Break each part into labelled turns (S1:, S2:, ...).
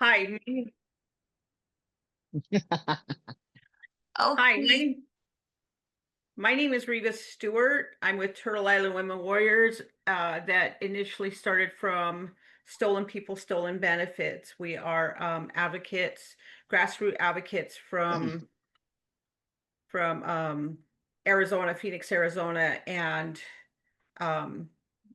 S1: Hi, hi.
S2: Okay.
S1: My name is Reva Stewart. I'm with Turtle Island Women Warriors that initially started from Stolen People, Stolen Benefits. We are advocates, grassroots advocates from Arizona, Phoenix, Arizona, and um,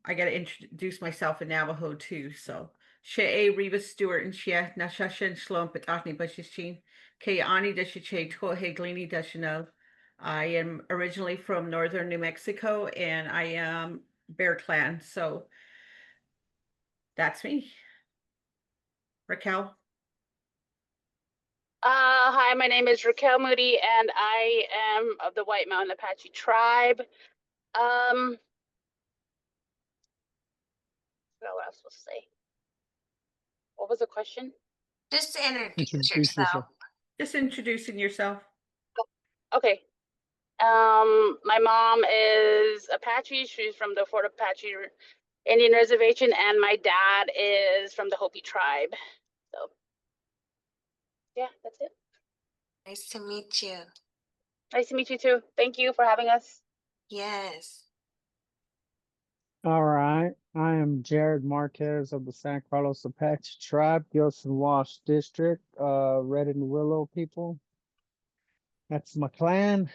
S1: I got to introduce myself in Navajo too. So, She'e Reva Stewart and Shea Nashashin Shlom Patachni Bashishin Ke Ani Deshiche Tohe Glini Deshino. I am originally from northern New Mexico and I am Bear Clan. So that's me. Raquel.
S2: Hi, my name is Raquel Moody, and I am of the White Mountain Apache tribe. What else was I supposed to say? What was the question?
S3: Just to introduce
S4: Introduce
S3: yourself.
S4: yourself.
S1: Just introducing yourself.
S2: Okay. My mom is Apache. She's from the Fort Apache Indian Reservation, and my dad is from the Hopi tribe. So, yeah, that's it.
S3: Nice to meet you.
S2: Nice to meet you too. Thank you for having us.
S3: Yes.
S4: All right. I am Jared Marquez of the San Carlos Apache Tribe, Gilson Wash District, Red and Willow people. That's my clan.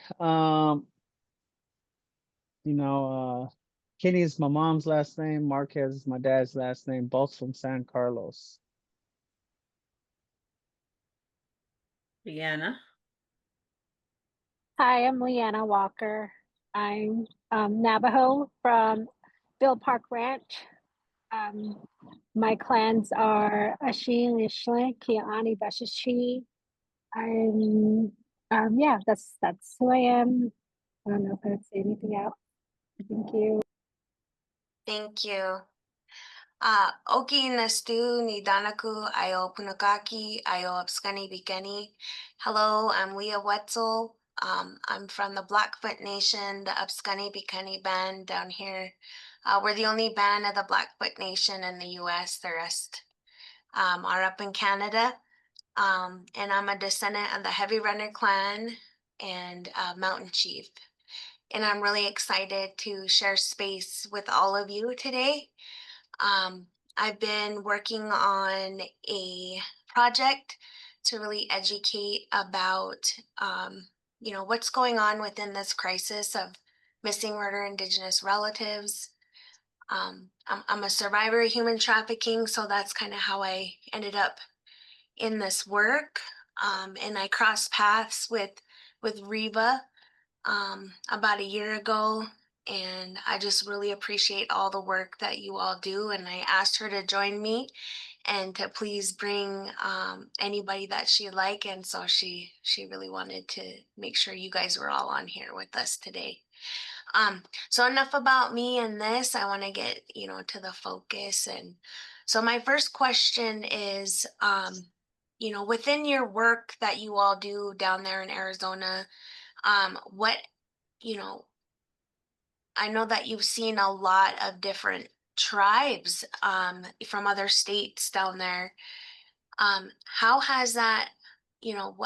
S4: Kenny is my mom's last name, Marquez is my dad's last name, both from San Carlos.
S1: Leanna.
S5: Hi, I'm Leanna Walker. I'm Navajo from Bill Park Ranch. My clans are Ashi, Lishlin, Kiani, Bashishi. I'm yeah, that's who I am. I don't know if I have to say anything else. Thank you.
S3: Thank you. Oki nastu ni danaku ayo punakaki ayo abskani bikani. Hello, I'm Leah Wetzel. I'm from the Blackfoot Nation, the Abskani Bikani band down here. We're the only band of the Blackfoot Nation in the US. The rest are up in Canada. And I'm a descendant of the Heavy Runner clan and Mountain Chief. And I'm really excited to share space with all of you today. I've been working on a project to really educate about, what's going on within this crisis of missing murder Indigenous relatives. I'm a survivor of human trafficking, so that's kind of how I ended up in this work. And I crossed paths with Reva about a year ago, and I just really appreciate all the work that you all do. And I asked her to join me and to please bring anybody that she'd like. And so she really wanted to make sure you guys were all on here with us today. So enough about me and this. I want to get, to the focus. And so my first question is, within your work that you all do down there in Arizona, what, I know that you've seen a lot of different tribes from other states down there. How has that,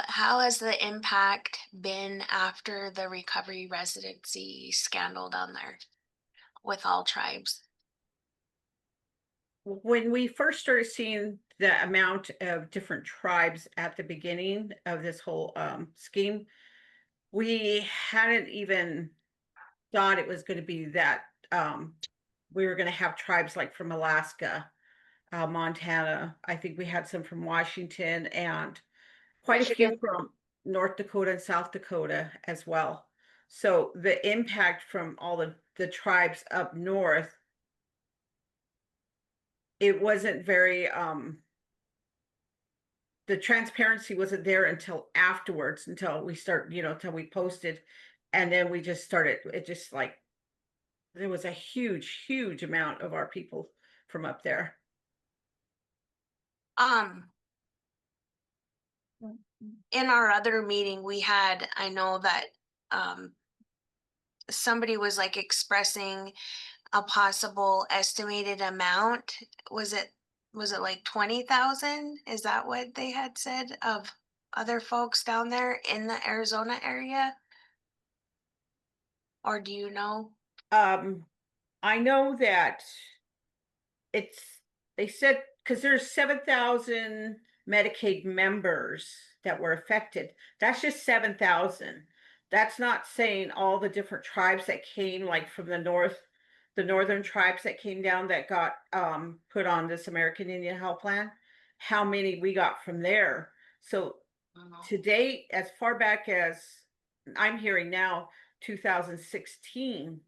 S3: how has the impact been after the recovery residency scandal down there with all tribes?
S1: When we first started seeing the amount of different tribes at the beginning of this whole scheme, we hadn't even thought it was going to be that we were going to have tribes like from Alaska, Montana. I think we had some from Washington and quite a few
S2: Michigan.
S1: from North Dakota and South Dakota as well. So the impact from all the tribes up north, it wasn't very the transparency wasn't there until afterwards, until we start, until we posted, and then we just started. It just like there was a huge amount of our people from up there.
S3: In our other meeting we had, I know that somebody was like expressing a possible estimated amount. Was it was it like 20,000? Is that what they had said of other folks down there in the Arizona area? Or do you know?
S1: I know that it's, they said, because there's 7,000 Medicaid members that were affected. That's just 7,000. That's not saying all the different tribes that came, like from the north, the northern tribes that came down that got put on this American Indian Health Plan, how many we got from there. So to date, as far back as I'm hearing now, 2016,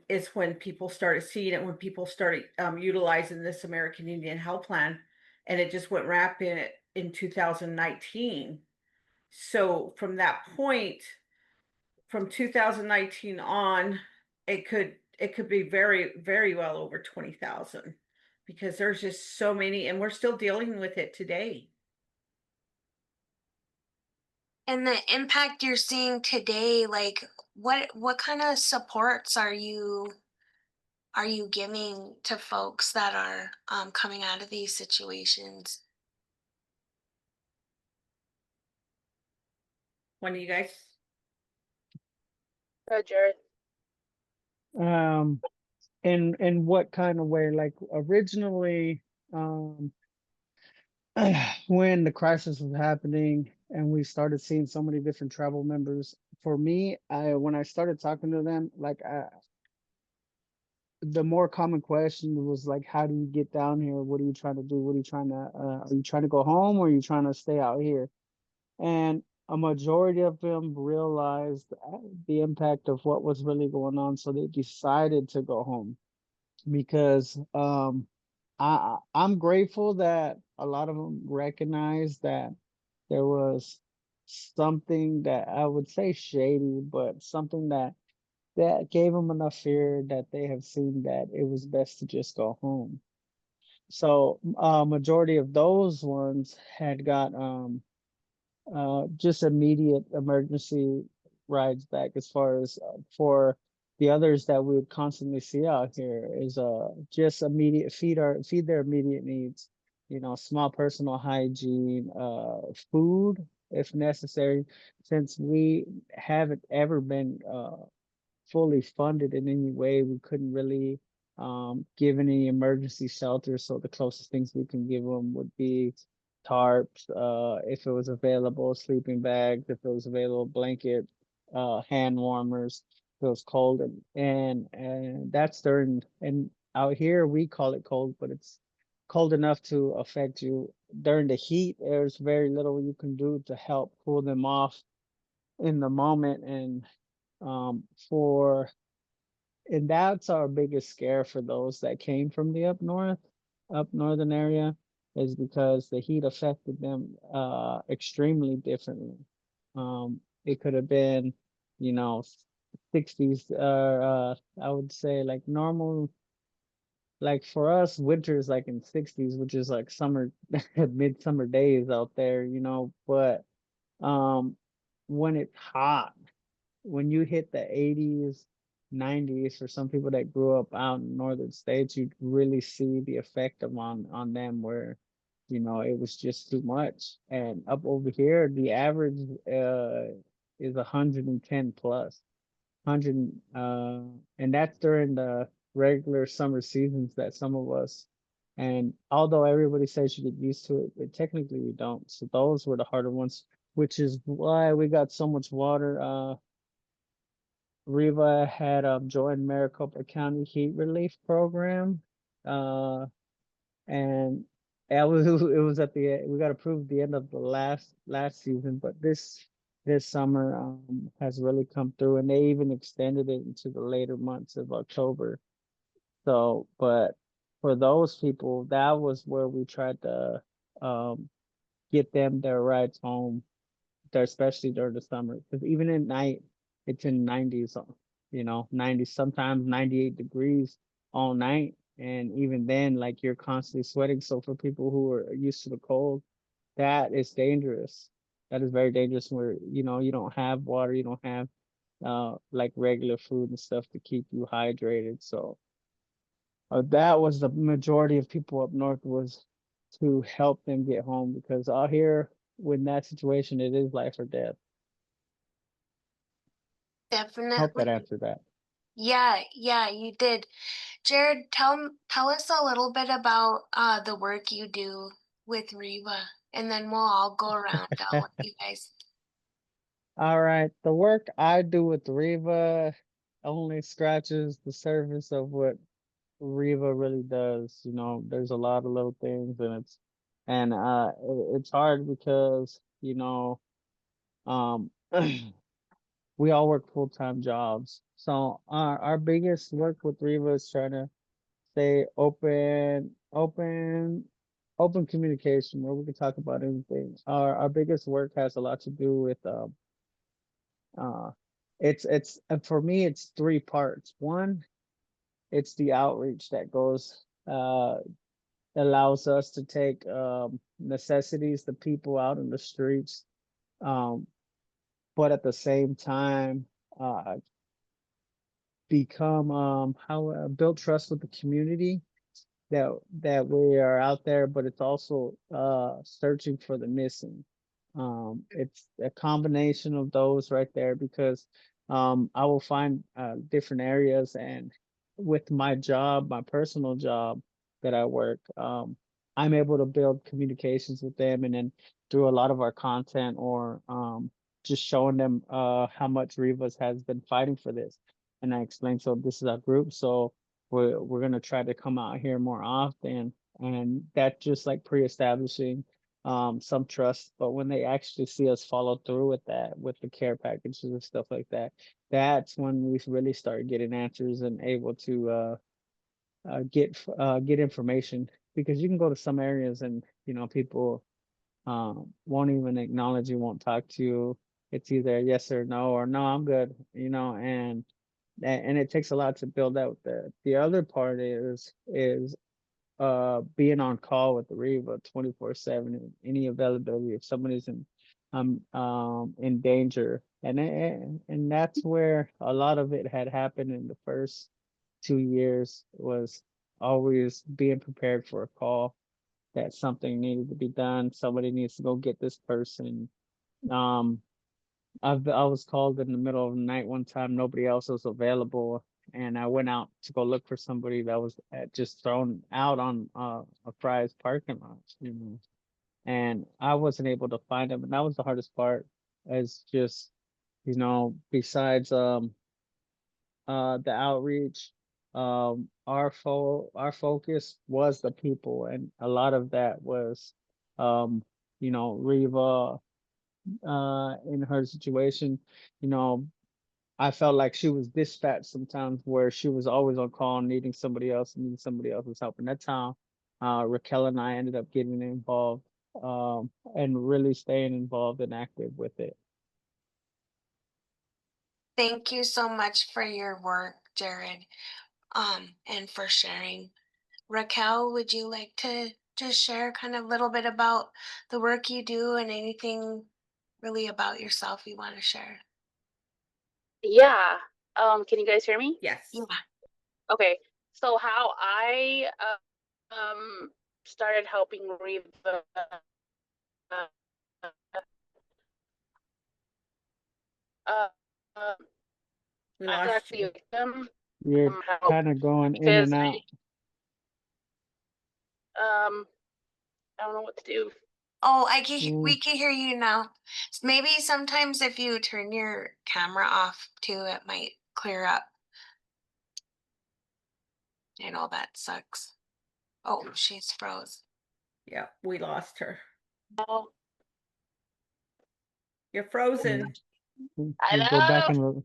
S1: is when people started seeing it, when people started utilizing this American Indian Health Plan, and it just went rapid in 2019. So from that point, from 2019 on, it could be very, very well over 20,000, because there's just so many, and we're still dealing with it today.
S3: And the impact you're seeing today, like what kind of supports are you giving to folks that are coming out of these situations?
S1: When do you guys?
S2: Jared.
S4: In what kind of way? Like originally, when the crisis was happening and we started seeing so many different tribal members, for me, when I started talking to them, like the more common question was like, how do you get down here? What are you trying to do? What are you trying to, are you trying to go home or are you trying to stay out here? And a majority of them realized the impact of what was really going on. So they decided to go home because I'm grateful that a lot of them recognized that there was something that I would say shady, but something that gave them enough fear that they have seen that it was best to just go home. So majority of those ones had got just immediate emergency rides back. As far as for the others that we would constantly see out here is just immediate feed their immediate needs, you know, small personal hygiene, food if necessary, since we haven't ever been fully funded in any way. We couldn't really give any emergency shelter. So the closest things we can give them would be tarps, if it was available, sleeping bags, if it was available, blanket, hand warmers, if it was cold. And that's during, and out here we call it cold, but it's cold enough to affect you. During the heat, there's very little you can do to help cool them off in the moment. For and that's our biggest scare for those that came from the up northern area, is because the heat affected them extremely differently. It could have been, you know, 60s, I would say like normal, like for us winter is like in 60s, which is like summer midsummer days out there, you know. But um when it's hot, when you hit the 80s, 90s, for some people that grew up out in northern states, you really see the effect of on them, where, you know, it was just too much. And up over here, the average is 110 plus 100, and that's during the regular summer seasons that some of us, and although everybody says you get used to it, but technically we don't. So those were the harder ones, which is why we got so much water. Riva had joined Maricopa County Heat Relief Program, and it was it was at the we got approved at the end of the last season, but this summer has really come through, and they even extended it into the later months of October. So, but for those people, that was where we tried to get them their rides home there, especially during the summer. Because even at night, it's in 90s, you know, 90, sometimes 98 degrees all night. And even then, like you're constantly sweating. So for people who are used to the cold, that is dangerous. That is very dangerous where, you know, you don't have water, you don't have like regular food and stuff to keep you hydrated. So that was the majority of people up north, was to help them get home, because out here, with that situation, it is life or death. Hope that
S3: Definitely.
S4: answered that.
S3: Yeah, yeah, you did. Jared, tell us a little bit about the work you do with Reva, and then we'll all go around. I'll let you guys.
S4: All right, the work I do with Reva only scratches the surface of what Reva really does. You know, there's a lot of little things, and it's hard because, um we all work full-time jobs. So our biggest work with Reva is trying to stay open communication where we can talk about anything. Our biggest work has a lot to do with uh it's and for me it's three parts. One, it's the outreach that goes allows us to take necessities, the people out in the streets, um but at the same time uh become how build trust with the community that we are out there, but it's also searching for the missing. It's a combination of those right there, because I will find different areas, and with my job, my personal job that I work, I'm able to build communications with them, and then through a lot of our content, or just showing them how much Rivas has been fighting for this. And I explained, so this is our group, so we're gonna try to come out here more often, and that just like pre-establishing some trust. But when they actually see us follow through with that, with the care packages and stuff like that, that's when we really start getting answers and able to get information. Because you can go to some areas and people won't even acknowledge you, won't talk to you. It's either yes or no, or no, I'm good, and it takes a lot to build out that. The other part is being on call with the Reva 24/7, and any availability if somebody's in danger. And that's where a lot of it had happened in the first 2 years, was always being prepared for a call that something needed to be done. Somebody needs to go get this person. Um, I was called in the middle of the night one time. Nobody else was available, and I went out to go look for somebody that was just thrown out on a Fry's parking lot. And I wasn't able to find him, and that was the hardest part. Is just besides the outreach, our focus was the people, and a lot of that was Reva in her situation. you know I felt like she was dispatched sometimes, where she was always on call, needing somebody else, needing somebody else's help. And that's how Raquel and I ended up getting involved, and really staying involved and active with it.
S3: Thank you so much for your work, Jared, and for sharing. Raquel, would you like to just share kind of a little bit about the work you do, and anything really about yourself you want to share?
S2: Yeah. Can you guys hear me?
S1: Yes.
S3: Yeah.
S2: Okay. So how I started helping Reva uh,
S1: We
S2: I was
S1: lost
S2: actually a
S1: you.
S2: victim
S4: You're
S2: help
S4: kind of going in
S2: because
S4: and out.
S2: I don't know what to do.
S3: Oh,
S4: Mm.
S3: we can hear you now. Maybe sometimes if you turn your camera off too, it might clear up. I know that sucks. Oh, she's froze.
S1: Yeah, we lost her.
S2: Oh,
S1: You're frozen.
S2: I
S4: You go back
S2: know.
S4: and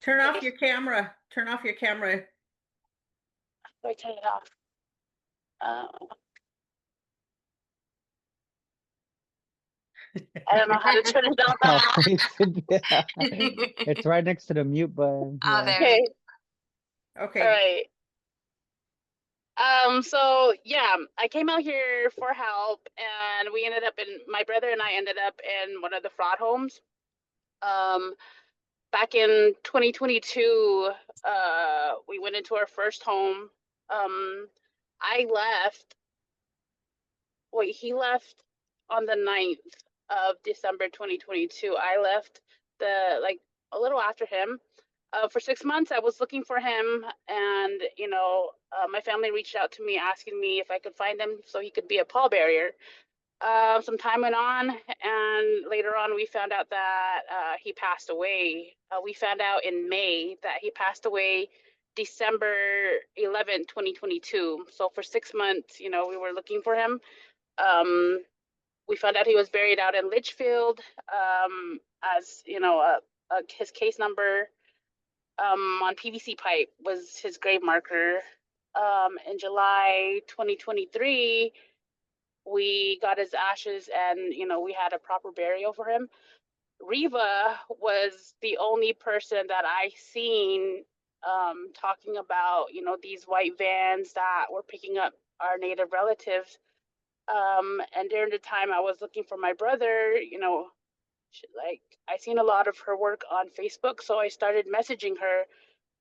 S1: Turn off your camera. Turn off your camera.
S2: I turn it off. I don't know how to turn it off.
S4: yeah. It's right next to the mute button.
S3: Oh,
S4: Yeah.
S3: there.
S2: Okay.
S1: Okay.
S2: All right. So yeah, I came out here for help, and we ended up my brother and I ended up in one of the fraud homes. Back in 2022, we went into our first home. I left. Wait, he left on the 9th of December 2022. I left like a little after him. For 6 months, I was looking for him, and my family reached out to me asking me if I could find him so he could be a pallbearer. Some time went on, and later on, we found out that he passed away. We found out in May that he passed away December 11th, 2022. So for 6 months, we were looking for him. We found out he was buried out in Litchfield, as his case number on PVC pipe was his grave marker. In July 2023, we got his ashes, and we had a proper burial for him. Riva was the only person that I seen talking about these white vans that were picking up our native relatives. And during the time I was looking for my brother, like I seen a lot of her work on Facebook, so I started messaging her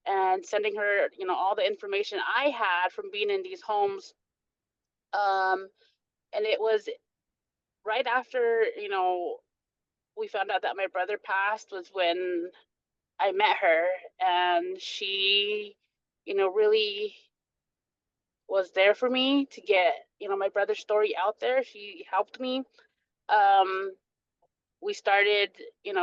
S2: and sending her all the information I had from being in these homes. And it was right after we found out that my brother passed was when I met her, and she really was there for me to get my brother's story out there. She helped me. We started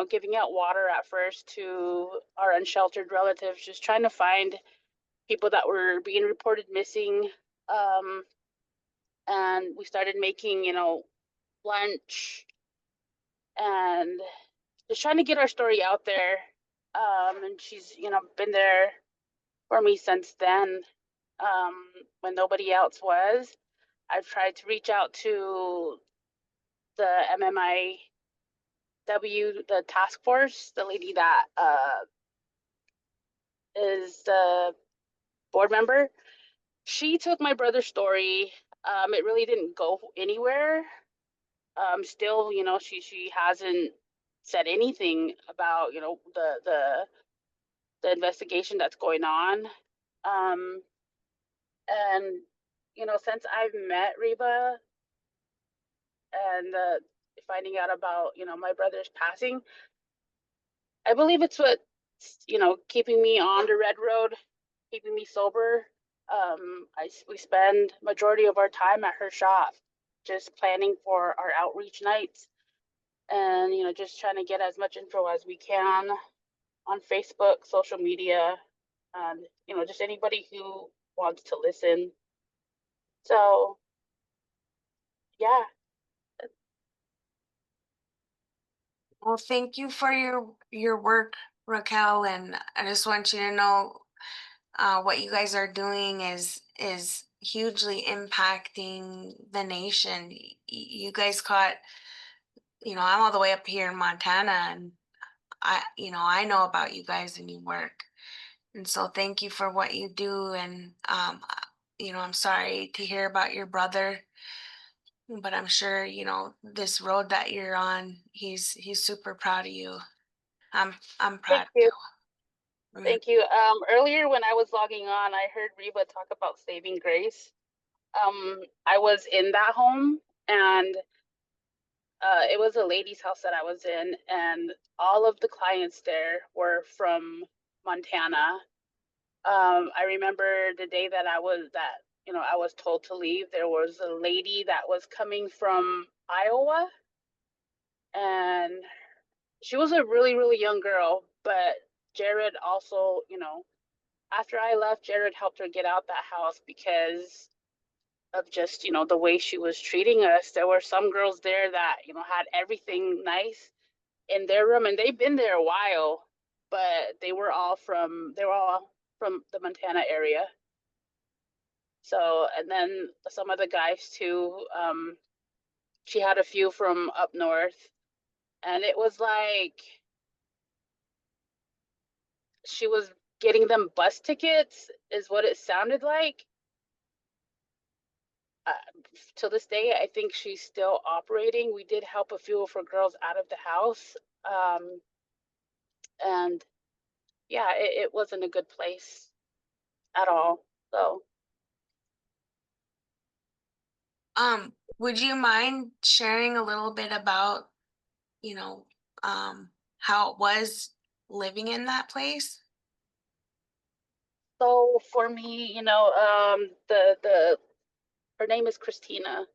S2: giving out water at first to our unsheltered relatives, just trying to find people that were being reported missing. And we started making lunch and just trying to get our story out there. And she's been there for me since then. When nobody else was, I've tried to reach out to the MMIW, the task force, the lady that is the board member. She took my brother's story. It really didn't go anywhere. Still, she hasn't said anything about the investigation that's going on. And since I've met Reba and finding out about my brother's passing, I believe it's what keeping me on the red road, keeping me sober. We spend majority of our time at her shop, just planning for our outreach nights, and just trying to get as much info as we can on Facebook, social media, and just anybody who wants to listen. So yeah.
S3: Well, thank you for your work, Raquel, and I just want you to know what you guys are doing is hugely impacting the nation. You guys caught, I'm all the way up here in Montana, and I know about you guys and your work. And so thank you for what you do. And I'm sorry to hear about your brother, but I'm sure, this road that you're on, he's super proud of you. I'm proud
S2: Thank you.
S3: of you.
S2: Thank you. Earlier when I was logging on, I heard Reba talk about saving grace. I was in that home, and it was a lady's house that I was in, and all of the clients there were from Montana. I remember the day that I was told to leave. There was a lady that was coming from Iowa, and she was a really, really young girl, but Jared also, after I left, Jared helped her get out that house because of just, the way she was treating us. There were some girls there that, had everything nice in their room, and they've been there a while, but they were all from the Montana area. So, and then some of the guys too, she had a few from up north, and it was like she was getting them bus tickets is what it sounded like. To this day, I think she's still operating. We did help a few of her girls out of the house. And yeah, it wasn't a good place at all. So
S3: Would you mind sharing a little bit about, how it was living in that place?
S2: So for me, her name is Christina.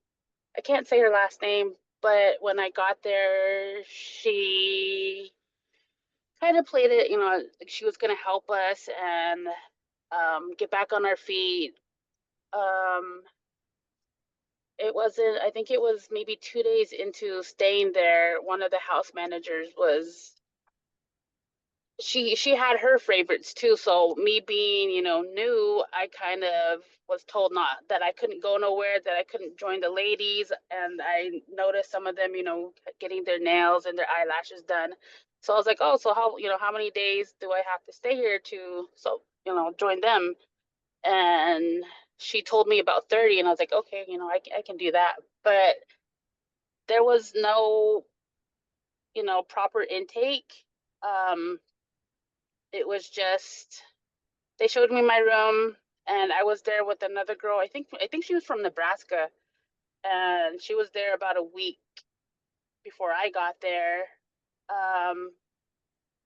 S2: I can't say her last name, but when I got there, she kind of played it, like she was gonna help us and get back on our feet. Um, I think it was maybe 2 days into staying there, one of the house managers was she had her favorites too. So me being, new, I kind of was told not that I couldn't go nowhere, that I couldn't join the ladies. And I noticed some of them, getting their nails and their eyelashes done. So I was like, oh, so how many days do I have to stay here to, join them? And she told me about 30, and I was like, okay, I can do that. But there was no, proper intake. Um, it was just they showed me my room, and I was there with another girl. I think she was from Nebraska, and she was there about a week before I got there. Um,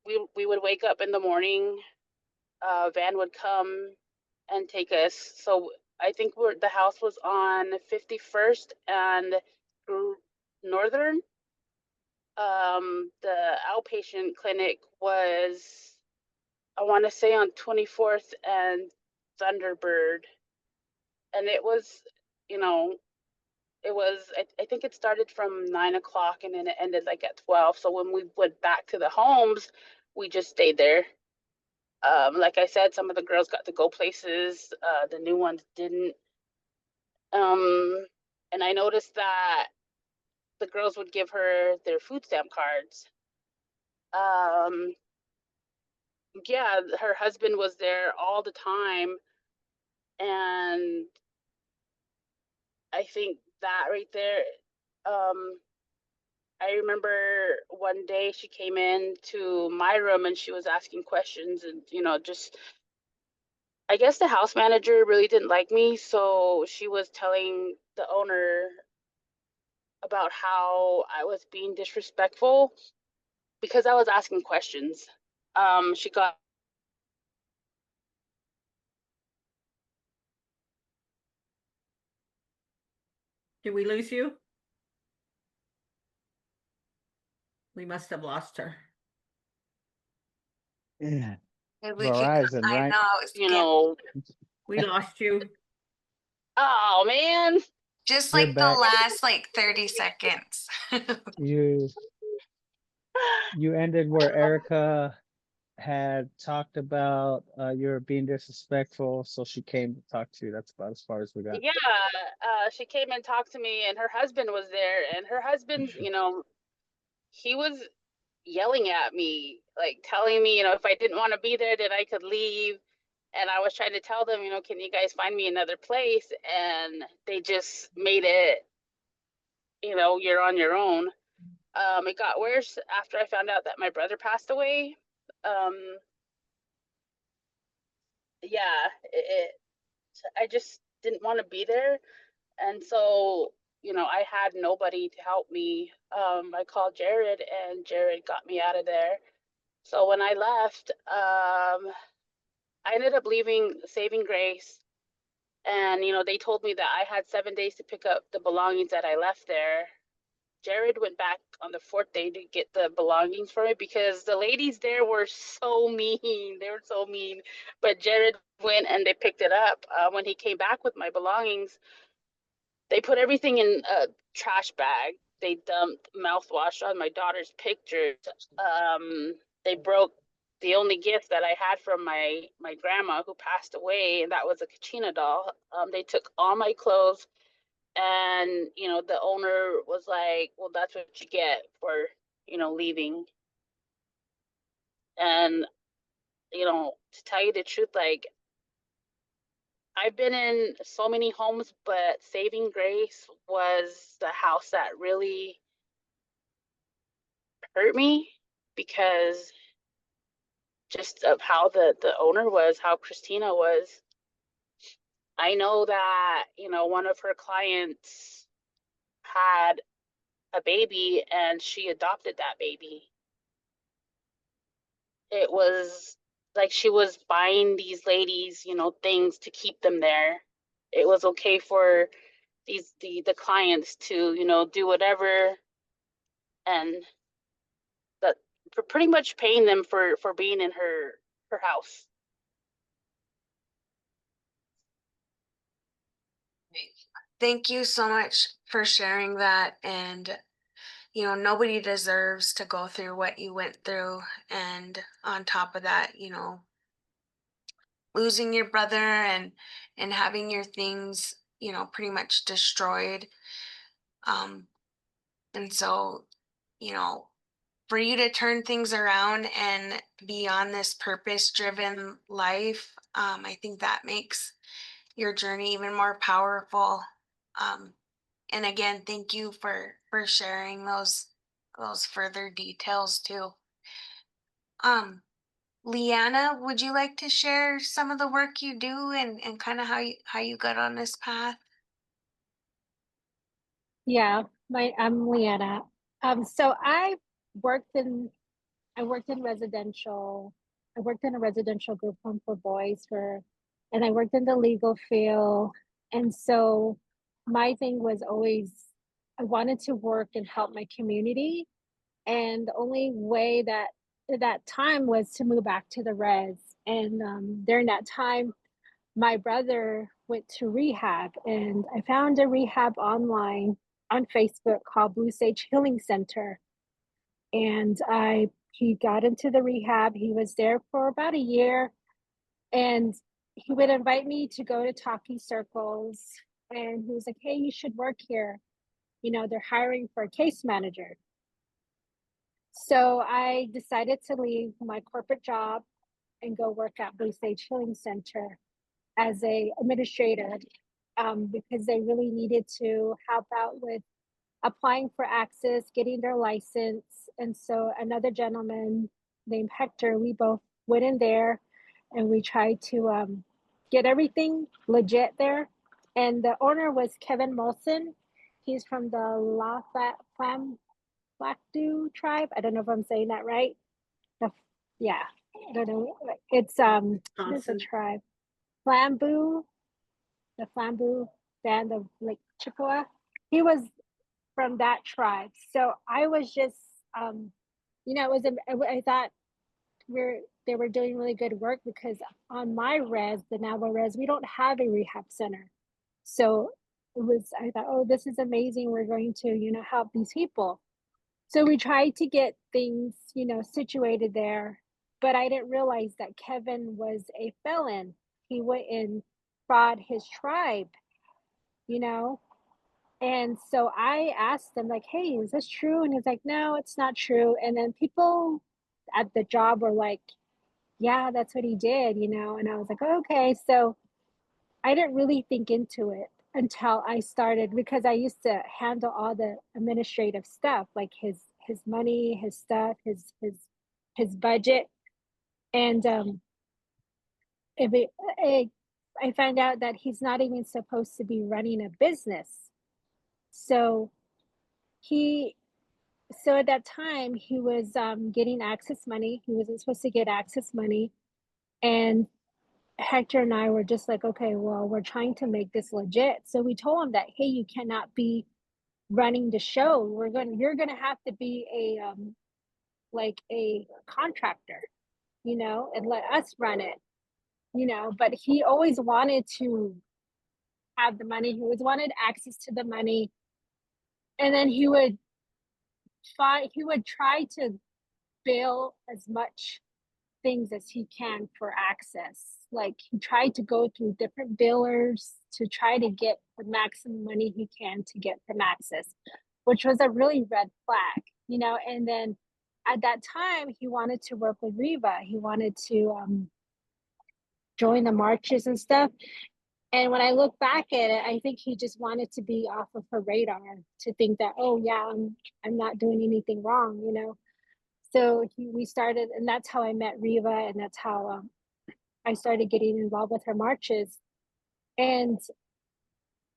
S2: we would wake up in the morning. A van would come and take us. So I think the house was on 51st and Northern. The outpatient clinic was, I want to say, on 24th and Thunderbird. And it was, you know, I think it started from 9 o'clock and then it ended like at 12. So when we went back to the homes, we just stayed there. Like I said, some of the girls got to go places, the new ones didn't. And I noticed that the girls would give her their food stamp cards. Um, yeah, her husband was there all the time. And I think that right there, I remember one day she came in to my room and she was asking questions and, just, I guess the house manager really didn't like me. So she was telling the owner about how I was being disrespectful because I was asking questions. She got
S1: Did we lose you? We must have lost her.
S4: Yeah.
S3: If we could,
S4: Verizon,
S3: I
S4: right?
S3: know, it's
S2: you know,
S1: We lost you.
S2: oh man.
S3: just
S4: You're
S3: like the
S4: back.
S3: last like 30 seconds.
S4: You you ended where Erica had talked about you're being disrespectful, so she came to talk to you. That's about as far as we got.
S2: Yeah, she came and talked to me, and her husband was there, and her husband, he was yelling at me, like telling me, if I didn't want to be there, then I could leave. And I was trying to tell them, can you guys find me another place? And they just made it, you're on your own. It got worse after I found out that my brother passed away. Um, yeah, I just didn't want to be there. And so, I had nobody to help me. I called Jared and Jared got me out of there. So when I left, I ended up leaving Saving Grace. And, they told me that I had 7 days to pick up the belongings that I left there. Jared went back on the fourth day to get the belongings for me because the ladies there were so mean. They were so mean. But Jared went and they picked it up. When he came back with my belongings, they put everything in a trash bag. They dumped mouthwash on my daughter's pictures. They broke the only gift that I had from my grandma who passed away, and that was a Kachina doll. They took all my clothes, and the owner was like, "Well, that's what you get for leaving." And to tell you the truth, like I've been in so many homes, but Saving Grace was the house that really hurt me because just of how the owner was, how Christina was. I know that, one of her clients had a baby and she adopted that baby. It was like she was buying these ladies, you know, things to keep them there. It was okay for the clients to, you know, do whatever, and that for pretty much paying them for being in her house.
S3: Thank you so much for sharing that. And, you know, nobody deserves to go through what you went through. And on top of that, you know, losing your brother and having your things, you know, pretty much destroyed. Um, and so, you know, for you to turn things around and be on this purpose-driven life, I think that makes your journey even more powerful. And again, thank you for sharing those further details too. Leanna, would you like to share some of the work you do and kind of how you got on this path?
S5: Yeah, I'm Leanna. So worked in I worked in residential. I worked in a residential group home for boys and I worked in the legal field. And so my thing was always I wanted to work and help my community. And the only way that at that time was to move back to the res. And during that time, my brother went to rehab, and I found a rehab online on Facebook called Blue Sage Healing Center. And he got into the rehab. He was there for about a year, and he would invite me to go to talkie circles. And he was like, "Hey, you should work here. You know, they're hiring for a case manager." So I decided to leave my corporate job and go work at Blue Sage Healing Center as a administrator, because they really needed to help out with applying for access, getting their license. And so another gentleman named Hector, we both went in there and we tried to get everything legit there. And the owner was Kevin Molson. He's from the La Flacdu tribe. I don't know if I'm saying that right. The, yeah, I don't know. It's what is the tribe? Flambu, the Flambu band of Lake Chippewa. He was from that tribe. So I was just, you know, I thought they were doing really good work because on my res, the Navajo res, we don't have a rehab center. So I thought, oh, this is amazing. We're going to, you know, help these people. So we tried to get things, you know, situated there, but I didn't realize that Kevin was a felon. He went and fraud his tribe, you know. And so I asked him, like, hey, is this true? And he's like, no, it's not true. And then people at the job were like, yeah, that's what he did, you know. And I was like, okay. So I didn't really think into it until I started, because I used to handle all the administrative stuff, like his money, his stuff, his budget. And if I found out that he's not even supposed to be running a business. So he so at that time he was getting access money. He wasn't supposed to get access money. And Hector and I were just like, okay, well, we're trying to make this legit. So we told him that, hey, you cannot be running the show. You're gonna have to be a like a contractor, you know, and let us run it, you know. But he always wanted to have the money. He always wanted access to the money. And then he would try to bill as much things as he can for access. Like he tried to go through different billers to try to get the maximum money he can to get from access, which was a really red flag, you know. And then at that time, he wanted to work with Riva. He wanted to join the marches and stuff. And when I look back at it, I think he just wanted to be off of her radar, to think that, oh yeah, I'm not doing anything wrong, you know. So we started, and that's how I met Riva, and that's how I started getting involved with her marches. And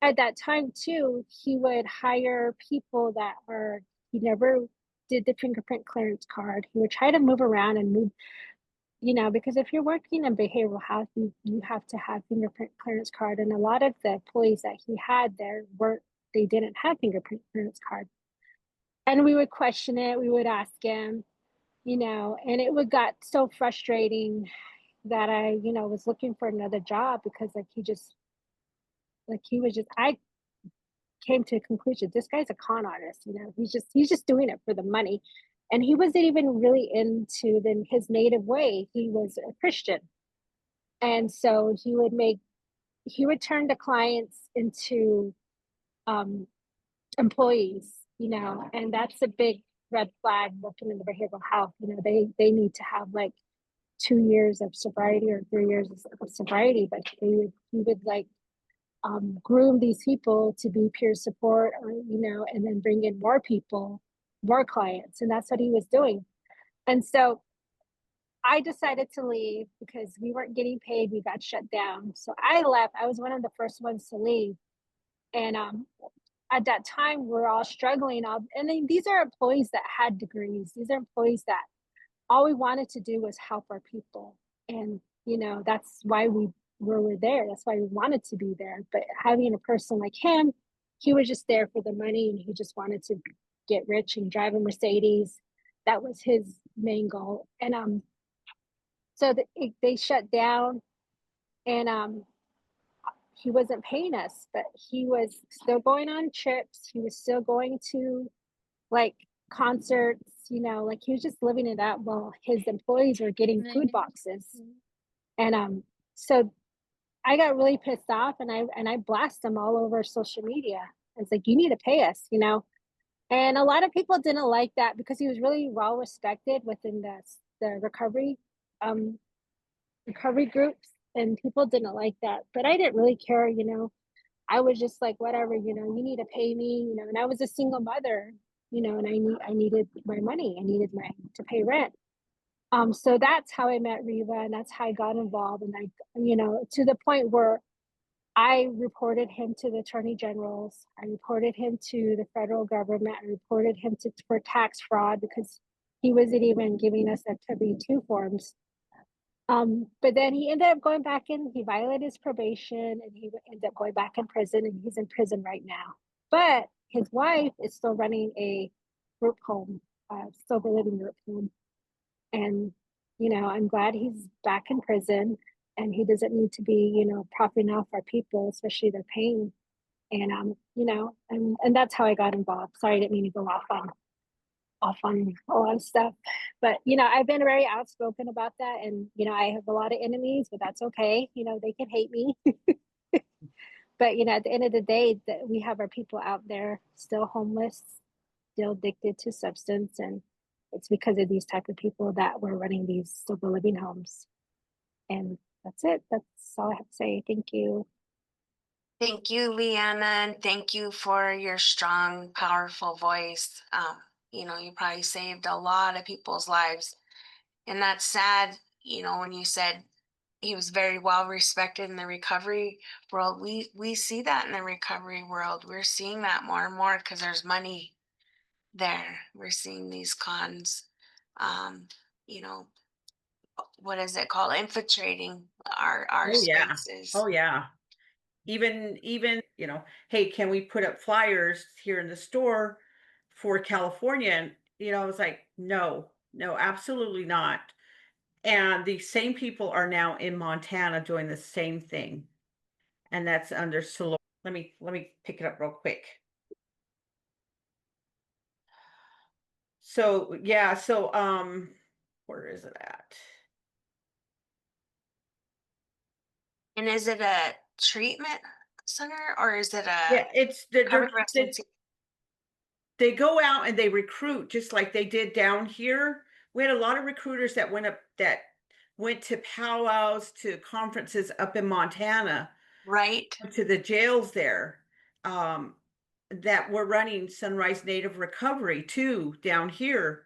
S5: at that time too, he would hire people that were, he never did the fingerprint clearance card. He would try to move around and move, because if you're working in behavioral health, you have to have fingerprint clearance card. And a lot of the employees that he had there they didn't have fingerprint clearance card. And we would question it, we would ask him, and it would got so frustrating that I, was looking for another job because I came to a conclusion, this guy's a con artist, he's just doing it for the money. And he wasn't even really into his native way. He was a Christian. And so he would turn the clients into employees, and that's a big red flag working in the behavioral health. They need to have like 2 years of sobriety or 3 years of sobriety, but he would like groom these people to be peer support, or and then bring in more people, more clients, and that's what he was doing. And so I decided to leave because we weren't getting paid. We got shut down. So I left. I was one of the first ones to leave. And at that time, we're all struggling. And then these are employees that had degrees. These are employees that all we wanted to do was help our people. And, that's why we were there. That's why we wanted to be there. But having a person like him, he was just there for the money, and he just wanted to get rich and drive a Mercedes. That was his main goal. And so they shut down, and he wasn't paying us, but he was still going on trips. He was still going to like concerts, like he was just living it up while his employees were getting food boxes. And so I got really pissed off, and I blasted him all over social media. I was like, you need to pay us, And a lot of people didn't like that because he was really well respected within the recovery groups, and people didn't like that. But I didn't really care, I was just like, whatever, you need to pay me, and I was a single mother, and I needed my money. I needed to pay rent. So that's how I met Riva, and that's how I got involved. And I, to the point where I reported him to the attorney generals. I reported him to the federal government. I reported him for tax fraud because he wasn't even giving us W-2 forms. But then he ended up going back in, he violated his probation, and he ended up going back in prison, and he's in prison right now. But his wife is still running a group home, sober living group home. And, I'm glad he's back in prison, and he doesn't need to be, propping off our people, especially their pain. And, and that's how I got involved. Sorry, I didn't mean to go off on a lot of stuff, but I've been very outspoken about that, and I have a lot of enemies, but that's okay. They can hate me. But at the end of the day, that we have our people out there still homeless, still addicted to substance, and it's because of these type of people that we're running these sober living homes. And that's it. That's all I have to say. Thank you.
S3: Thank you, Leanna, and thank you for your strong, powerful voice. You probably saved a lot of people's lives. And that's sad, when you said he was very well respected in the recovery world. We see that in the recovery world. We're seeing that more and more because there's money there. We're seeing these cons, you know, what is it called? Infiltrating our
S1: Oh yeah.
S3: spaces.
S1: Oh yeah. Even, hey, can we put up flyers here in the store for California? And, I was like, no, absolutely not. And the same people are now in Montana doing the same thing. And that's under Solo. Let me pick it up real quick. So yeah, where is it at?
S3: And is it a treatment center or is it a
S1: Yeah, it's
S3: covered residency?
S1: they go out and they recruit just like they did down here. We had a lot of recruiters that went to powwows, to conferences up in Montana,
S3: Right.
S1: to the jails there, that were running Sunrise Native Recovery too down here.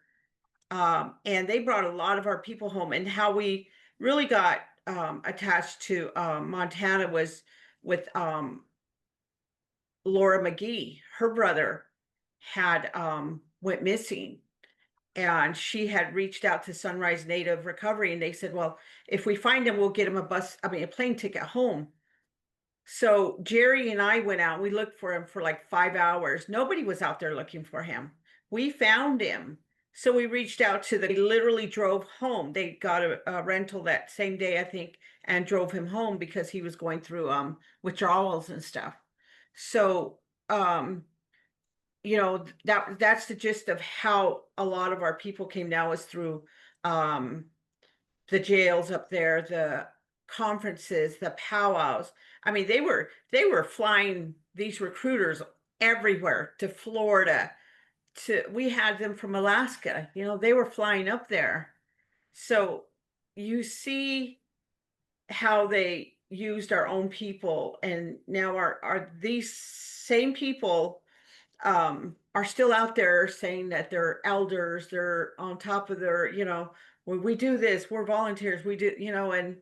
S1: And they brought a lot of our people home. And how we really got attached to Montana was with Laura McGee, her brother had went missing, and she had reached out to Sunrise Native Recovery, and they said, well, if we find him, we'll get him a plane ticket home. So Jerry and I went out, we looked for him for like 5 hours. Nobody was out there looking for him. We found him. So we reached out to they literally drove home. They got a rental that same day, I think, and drove him home because he was going through withdrawals and stuff. So that's the gist of how a lot of our people came down, was through the jails up there, the conferences, the powwows. I mean, they were flying these recruiters everywhere, to Florida, we had them from Alaska, they were flying up there. So you see how they used our own people, and now are these same people are still out there saying that they're elders, they're on top of their, when we do this, we're volunteers, we do, and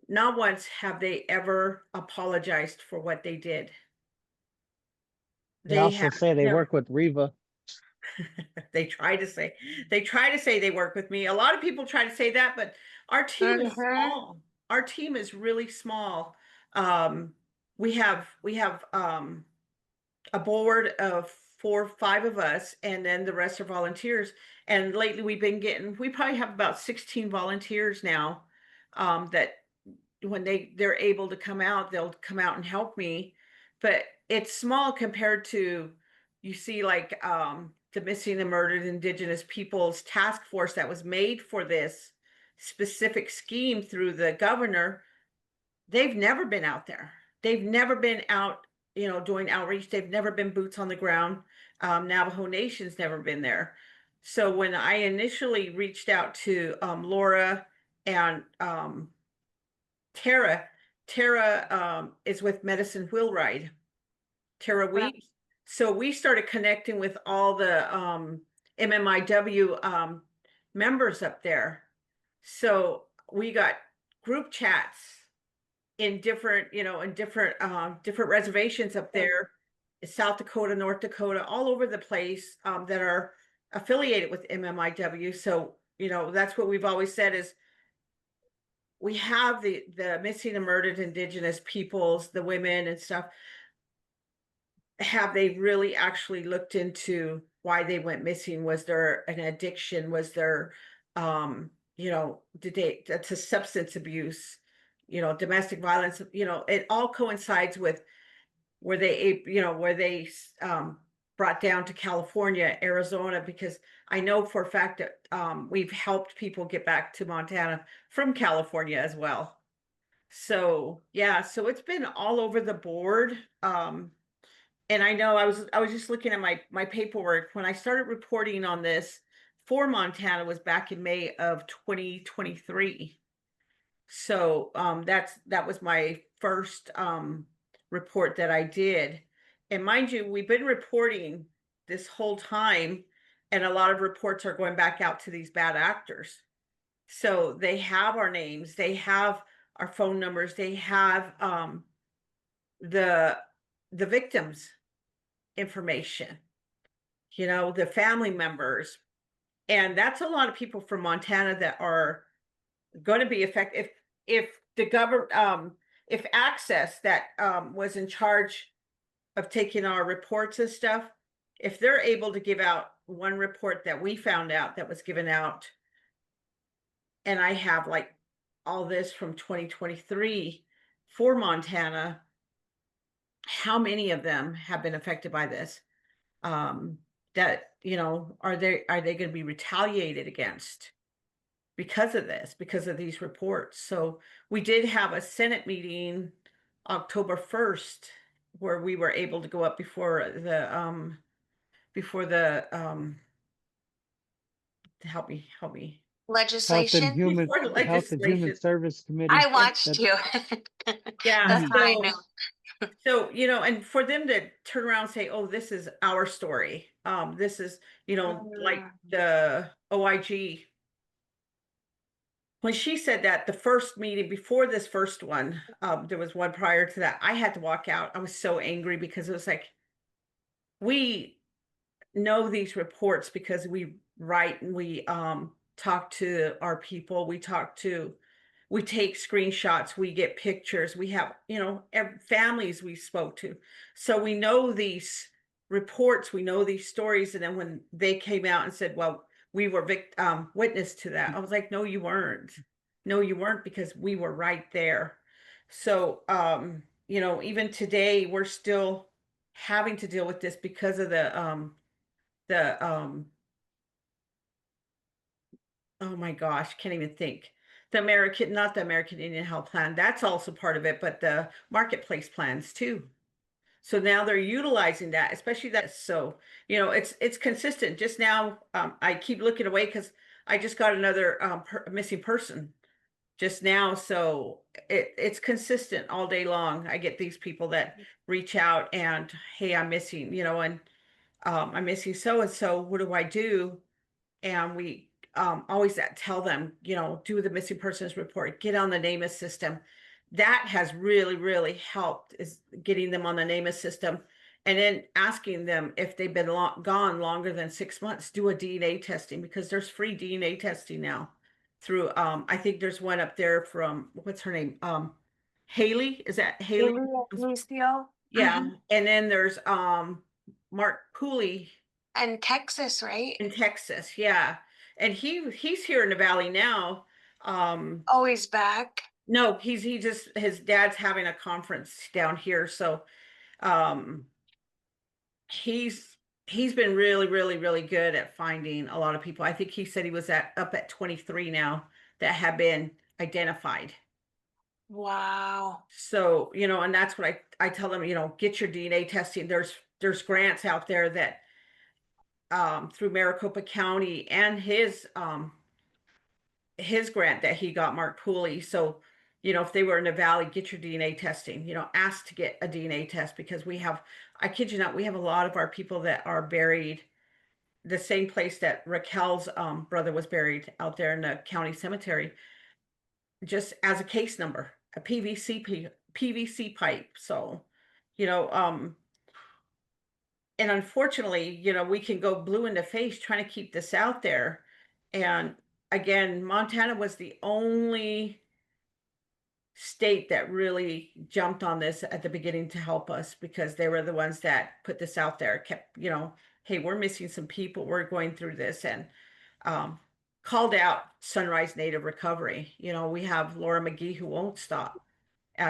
S1: not once have they ever apologized for what they did.
S4: They also say they work with Reva.
S1: They try to say they work with me. A lot of people try to say that, but our team is small. Our team is really small. We have a board of 4 or 5 of us, and then the rest are volunteers. And lately we probably have about 16 volunteers now, that when they're able to come out, they'll come out and help me. But it's small compared to, you see, like the Missing and Murdered Indigenous Peoples Task Force that was made for this specific scheme through the governor. They've never been out there. They've never been out, doing outreach. They've never been boots on the ground. Navajo Nation's never been there. So when I initially reached out to Laura and Tara is with Medicine Wheelride, Tara Weeks. So we started connecting with all the MMIW members up there. So we got group chats in different reservations up there, South Dakota, North Dakota, all over the place, that are affiliated with MMIW. So, that's what we've always said is, we have the missing and murdered Indigenous peoples, the women and stuff. Have they really actually looked into why they went missing? Was there an addiction? Was there, that's a substance abuse, domestic violence, it all coincides with where they brought down to California, Arizona, because I know for a fact that we've helped people get back to Montana from California as well. So yeah, so it's been all over the board. And I know I was just looking at my paperwork when I started reporting on this for Montana was back in May of 2023. So that was my first report that I did. And mind you, we've been reporting this whole time, and a lot of reports are going back out to these bad actors. So they have our names, they have our phone numbers, they have the victims' information, the family members. And that's a lot of people from Montana that are going to be affected if the government, if Access that was in charge of taking our reports and stuff, if they're able to give out one report that we found out that was given out, and I have like all this from 2023 for Montana, how many of them have been affected by this? That, are they going to be retaliated against because of this, because of these reports? So we did have a Senate meeting October 1st where we were able to go up before the help me
S3: Legislation.
S1: Before the
S4: Health and Human
S1: legislation.
S4: Service Committee.
S3: I watched you.
S1: Yeah,
S3: That's how I know.
S1: So, and for them to turn around and say, oh, this is our story. This is, like the OIG, when she said that, the first meeting before this first one, there was one prior to that, I had to walk out. I was so angry because it was like, we know these reports because we write and we talk to our people, we take screenshots, we get pictures, we have, families we spoke to. So we know these reports, we know these stories. And then when they came out and said, well, we were witness to that, I was like, no, you weren't. No, you weren't, because we were right there. So, even today, we're still having to deal with this because of the oh my gosh, can't even think. Not the American Indian Health Plan, that's also part of it, but the marketplace plans too. So now they're utilizing that, especially that. So, it's consistent. Just now, I keep looking away because I just got another missing person just now. So it's consistent all day long. I get these people that reach out and, hey, I'm missing, and I'm missing so and so. What do I do? And we always tell them, do the missing persons report, get on the NamUs system. That has really, really helped, is getting them on the NamUs system, and then asking them if they've been gone longer than 6 months, do a DNA testing, because there's free DNA testing now through, I think there's one up there from, what's her name? Haley, is that Haley? Yeah.
S3: Mhm.
S1: And then there's Mark Cooley
S3: And Texas, right?
S1: in Texas, yeah. And he's here in the valley now.
S3: Always back.
S1: No, he just, his dad's having a conference down here, so um he's been really, really, really good at finding a lot of people. I think he said he was up at 23 now that have been identified.
S3: Wow.
S1: So, and that's what I tell them, get your DNA testing. There's grants out there that through Maricopa County and his grant that he got, Mark Pooley. So, if they were in the valley, get your DNA testing, ask to get a DNA test, because I kid you not, we have a lot of our people that are buried the same place that Raquel's brother was buried, out there in the county cemetery, just as a case number, a PVC pipe. So, you know, and unfortunately, we can go blue in the face trying to keep this out there. And again, Montana was the only state that really jumped on this at the beginning to help us, because they were the ones that put this out there, kept, hey, we're missing some people, we're going through this, and called out Sunrise Native Recovery. We have Laura McGee, who won't stop.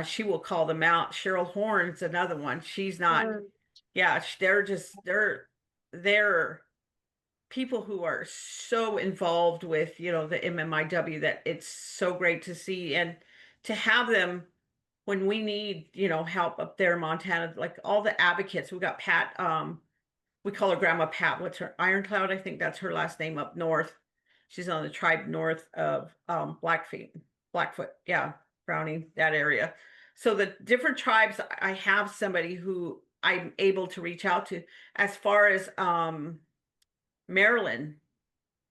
S1: She will call them out. Cheryl Horn's another one. She's not, yeah, they're people who are so involved with, the MMIW, that it's so great to see, and to have them when we need, help up there in Montana, like all the advocates. We got Pat, we call her Grandma Pat. What's her, Ironcloud? I think that's her last name, up north. She's on the tribe north of Blackfoot, yeah, Browning, that area. So the different tribes, I have somebody who I'm able to reach out to. As far as Maryland,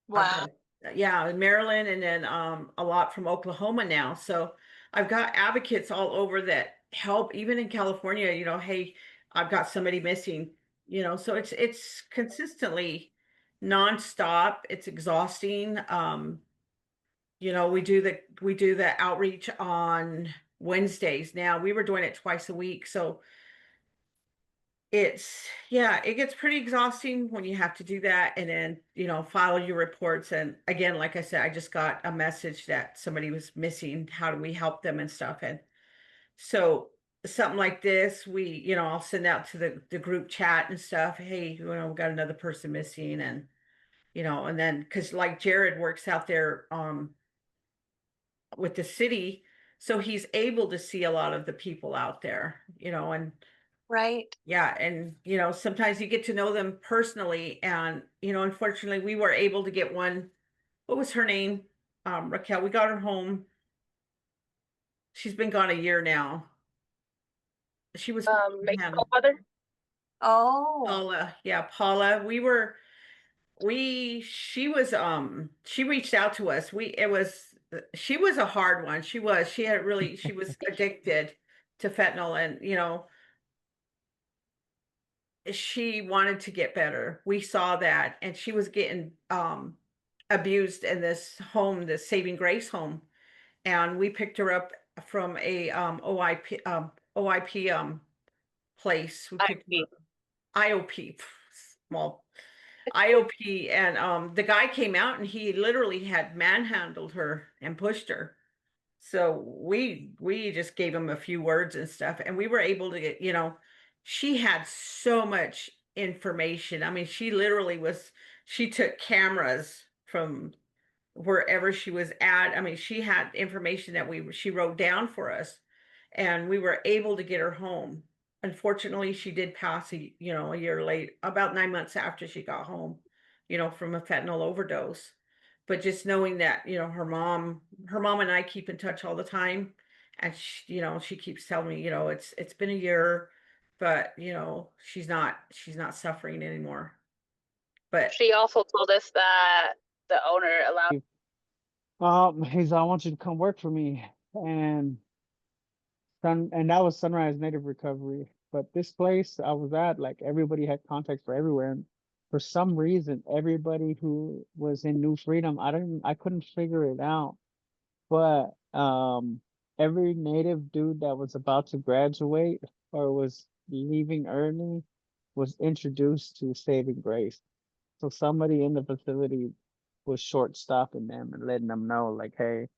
S3: Wow.
S1: yeah, Maryland, and then a lot from Oklahoma now. So I've got advocates all over that help, even in California. Hey, I've got somebody missing. So it's consistently nonstop. It's exhausting. We do the outreach on Wednesdays. Now, we were doing it twice a week, so it gets pretty exhausting when you have to do that, and then file your reports. And again, like I said, I just got a message that somebody was missing. How do we help them and stuff? And so something like this, I'll send out to the group chat and stuff, hey, we got another person missing. And and then, because like Jared works out there with the city, so he's able to see a lot of the people out there, and
S3: Right.
S1: yeah, and sometimes you get to know them personally. And unfortunately, we were able to get one. What was her name? Raquel. We got her home. She's been gone a year now. She was
S2: Mexico mother.
S3: Oh,
S1: Paula. Yeah, Paula. She reached out to us. It was she was a hard one. She was. She was addicted to fentanyl, and she wanted to get better. We saw that, and she was getting abused in this home, this Saving Grace home, and we picked her up from a OIP place. We
S2: I
S1: picked her
S2: see.
S1: up, IOP, small IOP, and the guy came out and he literally had manhandled her and pushed her. So we just gave him a few words and stuff, and we were able to get, she had so much information. I mean, she took cameras from wherever she was at. I mean, she had information that she wrote down for us, and we were able to get her home. Unfortunately, she did pass a year late, about 9 months after she got home, from a fentanyl overdose. But just knowing that, her mom and I keep in touch all the time, and she keeps telling me, it's been a year, but she's not suffering anymore. But
S2: She also told us that the owner allowed.
S4: I want you to come work for me. And that was Sunrise Native Recovery. But this place I was at, like everybody had contacts for everywhere. And for some reason, everybody who was in New Freedom, I couldn't figure it out. But every Native dude that was about to graduate or was leaving early was introduced to Saving Grace. So somebody in the facility was short stopping them and letting them know, like, hey,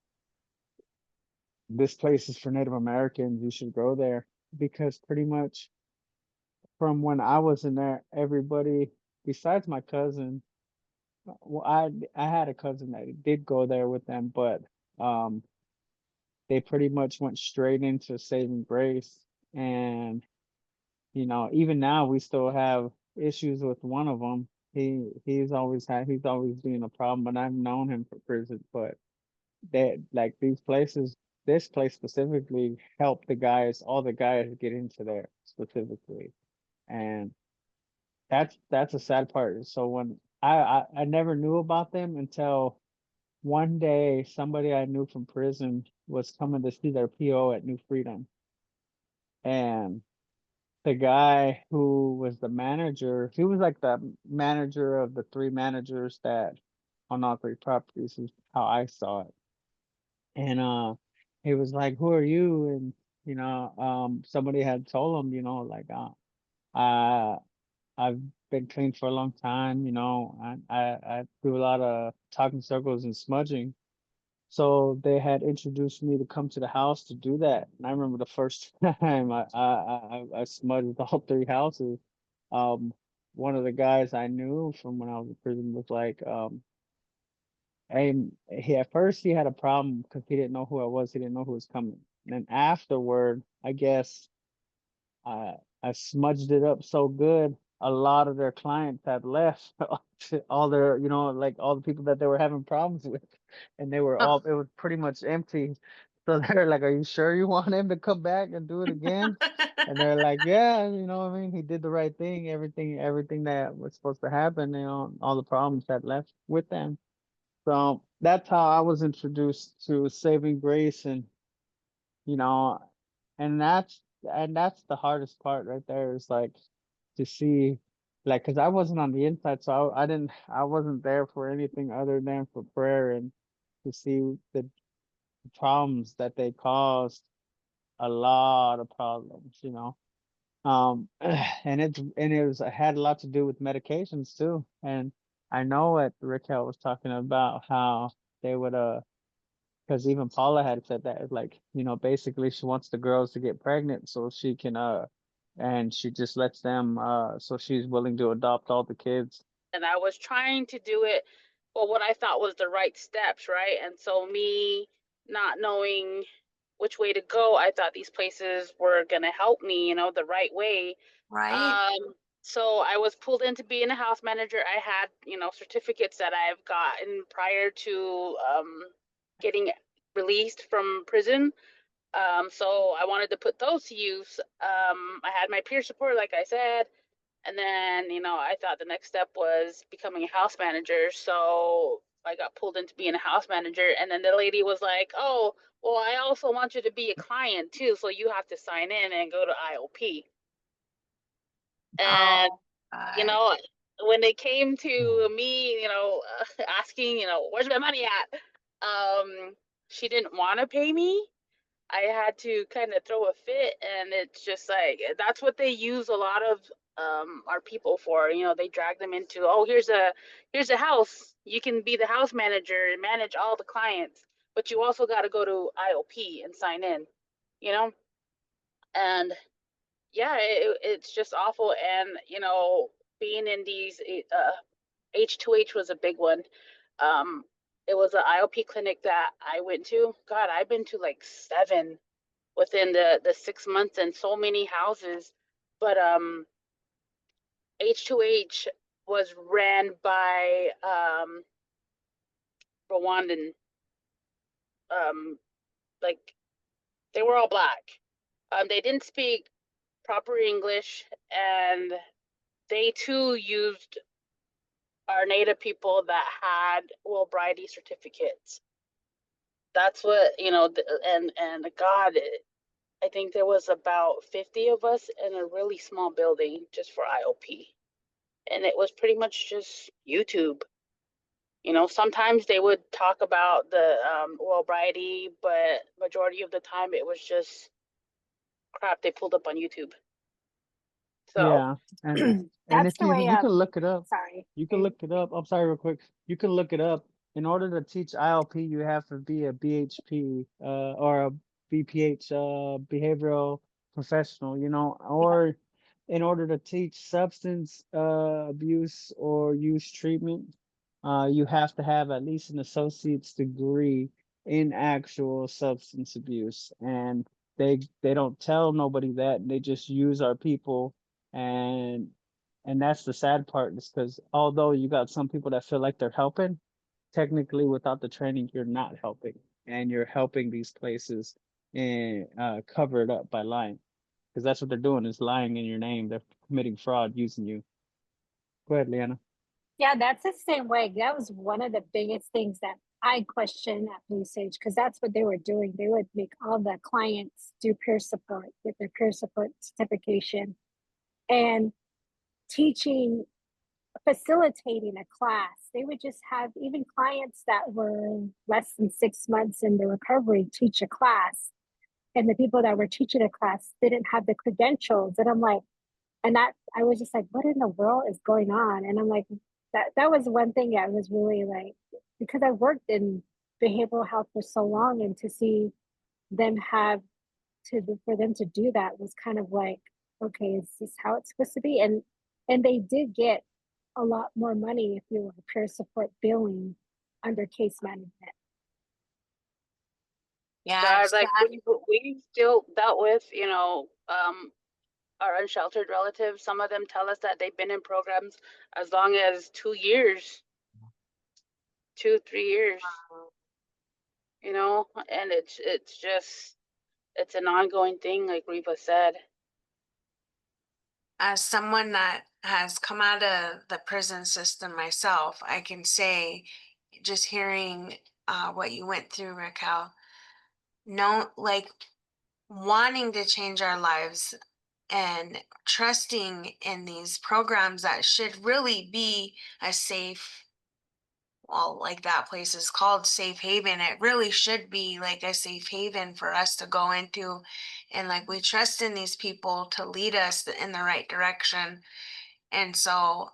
S4: this place is for Native Americans. You should go there. Because pretty much from when I was in there, everybody besides my cousin, well, I had a cousin that did go there with them, but um they pretty much went straight into Saving Grace. And even now we still have issues with one of them. He's always been a problem, and I've known him for prison. But that, like, this place specifically helped all the guys get into there specifically. And that's a sad part. So when I never knew about them until one day somebody I knew from prison was coming to see their PO at New Freedom. And the guy who was the manager, he was like the manager of the three managers that on all three properties, is how I saw it. And he was like, "Who are you?" And somebody had told him, like, uh I've been clean for a long time, I do a lot of talking circles and smudging. So they had introduced me to come to the house to do that. And I remember the first time I smudged all three houses. Um, One of the guys I knew from when I was in prison was like, and at first he had a problem because he didn't know who I was. He didn't know who was coming. And then afterward, I guess I smudged it up so good, a lot of their clients had left. All their, like all the people that they were having problems with, and they were
S3: Oh.
S4: it was pretty much empty. So they're like, "Are you sure you want him to come back and do it again?" And they're like, "Yeah, what I mean, he did the right thing. Everything that was supposed to happen, all the problems had left with them." So that's how I was introduced to Saving Grace. And you know, and that's the hardest part right there, is like to see, like, because I wasn't on the inside, so I wasn't there for anything other than for prayer, and to see the problems that they caused, a lot of problems. And it had a lot to do with medications too. And I know what Raquel was talking about, how they would because even Paula had said that, like, basically she wants the girls to get pregnant so she can and she just lets them so she's willing to adopt all the kids.
S2: And I was trying to do it for what I thought was the right steps, right? And so me not knowing which way to go, I thought these places were gonna help me, the right way.
S3: Right?
S2: So I was pulled into being a house manager. I had, certificates that I've gotten prior to getting released from prison. So I wanted to put those to use. I had my peer support, like I said. And then, I thought the next step was becoming a house manager. So I got pulled into being a house manager, and then the lady was like, "Oh, well, I also want you to be a client too, so you have to sign in and go to IOP." And
S3: Oh,
S2: you know, when it came to me, asking, where's my money at? She didn't want to pay me. I had to kind of throw a fit, and it's just like that's what they use a lot of our people for. They drag them into, oh, here's a house. You can be the house manager and manage all the clients, but you also got to go to IOP and sign in, you know? And yeah, it's just awful. And being in these H2H was a big one. Um, it was an IOP clinic that I went to. God, I've been to like 7 within the 6 months, and so many houses. But H2H was ran by Rwandan, like they were all black. They didn't speak proper English, and they too used our native people that had Wilbrighty certificates. That's what, and God, I think there was about 50 of us in a really small building just for IOP. And it was pretty much just YouTube. Sometimes they would talk about the Wilbrighty, but majority of the time it was just crap they pulled up on YouTube. So
S4: Yeah, and
S5: That's
S4: if
S5: the way,
S4: you can look it up.
S5: sorry.
S4: You can look it up. I'm sorry, real quick. You can look it up. In order to teach ILP, you have to be a BHP or a BPH behavioral professional, or in order to teach substance abuse or use treatment, you have to have at least an associate's degree in actual substance abuse. And they don't tell nobody that. They just use our people, and that's the sad part, is because although you got some people that feel like they're helping, technically without the training, you're not helping. And you're helping these places and cover it up by lying. Because that's what they're doing, is lying in your name. They're committing fraud using you. Go ahead, Leanna.
S5: Yeah, that's the same way. That was one of the biggest things that I questioned at Blue Sage, because that's what they were doing. They would make all the clients do peer support, get their peer support certification, and teaching, facilitating a class. They would just have even clients that were less than 6 months in the recovery teach a class. And the people that were teaching a class didn't have the credentials. And I'm like, and that I was just like, what in the world is going on? And I'm like, that was one thing I was really like, because I worked in behavioral health for so long, and to see them have for them to do that was kind of like, okay, is this how it's supposed to be? And they did get a lot more money if you were peer support billing under case management.
S3: yeah,
S2: guys, like
S3: sad.
S2: we still dealt with, our unsheltered relatives. Some of them tell us that they've been in programs as long as 2 years, 2-3 years, and it's just it's an ongoing thing, like Reva said.
S3: As someone that has come out of the prison system myself, I can say, just hearing what you went through, Raquel, no, like wanting to change our lives and trusting in these programs that should really be a safe, well, like that place is called Safe Haven. It really should be like a safe haven for us to go into. And like we trust in these people to lead us in the right direction. And so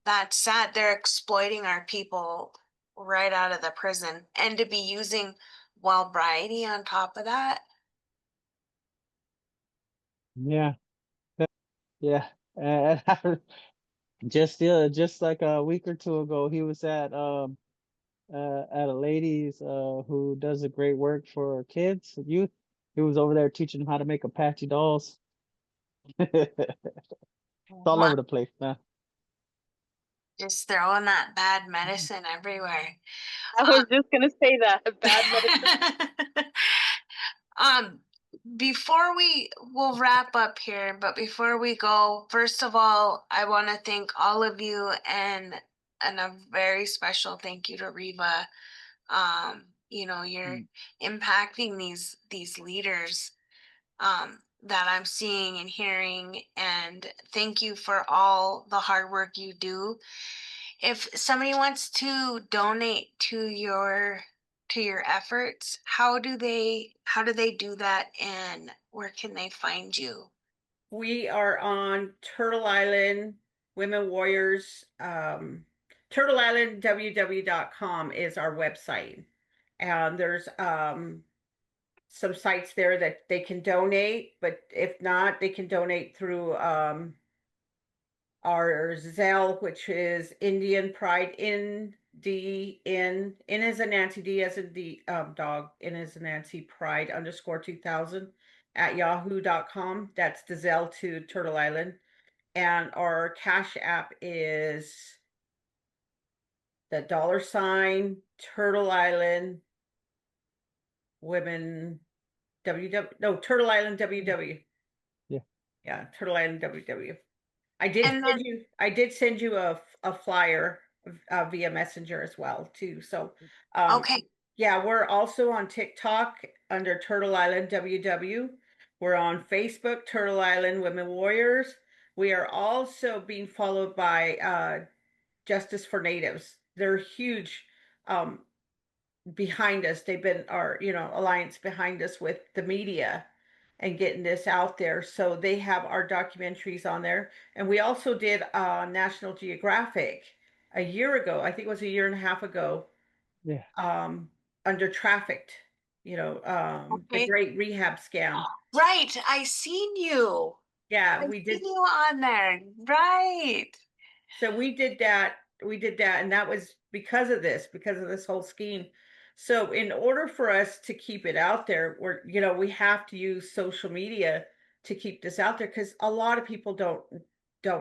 S3: that's sad. They're exploiting our people right out of the prison, and to be using Wellbriety on top of that.
S4: Yeah. Yeah. And just like a week or two ago, he was at a lady's who does a great work for kids, youth. He was over there teaching them how to make Apache dolls. It's all
S3: Wow.
S4: over the place, man.
S3: Just throwing that bad medicine everywhere.
S2: I was just gonna say that bad medicine.
S3: Um, before we'll wrap up here, but before we go, first of all, I want to thank all of you and and a very special thank you to Reva. You know, you're impacting these leaders that I'm seeing and hearing, and thank you for all the hard work you do. If somebody wants to donate to your efforts, how do they do that, and where can they find you?
S1: We are on Turtle Island Women Warriors. TurtleIslandWW.com is our website. And there's some sites there that they can donate, but if not, they can donate through our Zelle, which is Indian Pride N as a Nancy, D as in the dog, N as a Nancy Pride _2000 at yahoo.com. That's the Zelle to Turtle Island. And our Cash App is the $ Turtle Island Women Turtle Island WW.
S4: Yeah.
S1: Yeah, Turtle Island WW. I
S3: And
S1: did send you a flyer via messenger as well too. So
S3: okay,
S1: yeah, we're also on TikTok under Turtle Island WW. We're on Facebook, Turtle Island Women Warriors. We are also being followed by Justice for Natives. They're huge behind us. They've been our, alliance behind us with the media and getting this out there. So they have our documentaries on there. And we also did National Geographic a year ago. I think it was a year and a half ago.
S4: Yeah.
S1: Under Trafficked, the
S3: okay.
S1: great rehab scam.
S3: Right, I seen you.
S1: Yeah,
S3: I
S1: we
S3: seen
S1: did.
S3: you on there. Right.
S1: So we did that. And that was because of this whole scheme. So in order for us to keep it out there, we have to use social media to keep this out there, because a lot of people don't